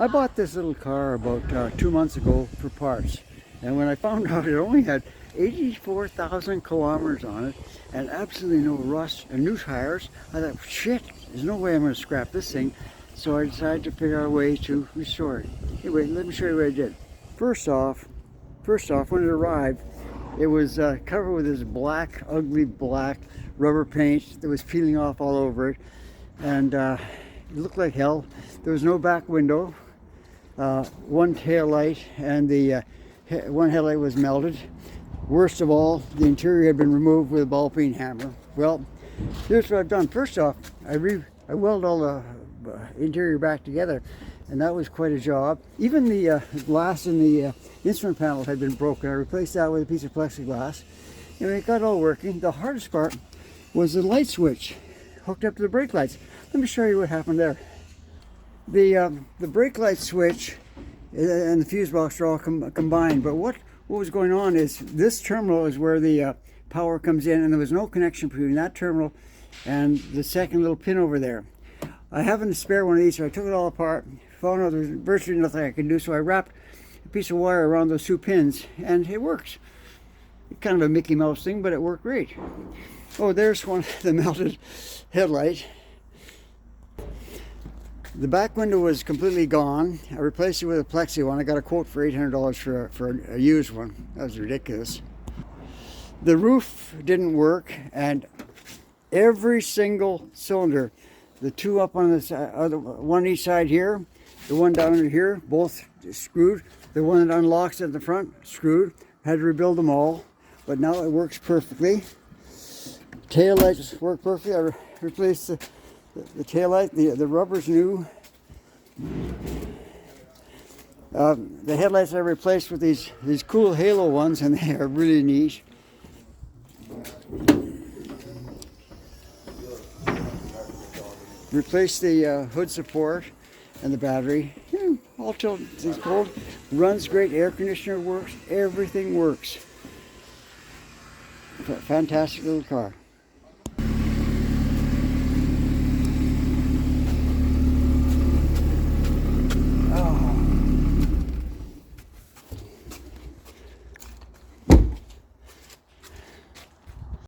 I bought this little car about 2 months ago for parts, and when I found out it only had 84,000 kilometers on it and absolutely no rust and new tires, I thought, shit, there's no way I'm going to scrap this thing. So I decided to figure out a way to restore it. Anyway, let me show you what I did. First off, when it arrived, it was covered with this black, ugly black rubber paint that was peeling off all over it, and it looked like hell. There was no back window. One tail light and the one headlight was melted. Worst of all, the interior had been removed with a ball peen hammer. Well, here's what I've done. First off, I welded all the interior back together, and that was quite a job. Even the glass in the instrument panel had been broken. I replaced that with a piece of plexiglass, and it got all working. The hardest part was the light switch hooked up to the brake lights. Let me show you what happened there. The brake light switch and the fuse box are all combined, but what was going on is this terminal is where the power comes in, and there was no connection between that terminal and the second little pin over there. I haven't a spare one of these, so I took it all apart, found out there was virtually nothing I could do, so I wrapped a piece of wire around those two pins, and it works. It's kind of a Mickey Mouse thing, but it worked great. Oh, there's one, the melted headlight. The back window was completely gone. I replaced it with a plexi one. I got a quote for $800 for a used one. That was ridiculous. The roof didn't work, and every single cylinder, the two up on the side, one each side here, the one down under here, both screwed. The one that unlocks at the front, screwed. Had to rebuild them all, but now it works perfectly. Tail lights work perfectly. I replaced the tail light. The rubber's new. The headlights I replaced with these cool halo ones, and they are really neat. Replaced the hood support and the battery. All till it's cold. Runs great. Air conditioner works. Everything works. Fantastic little car.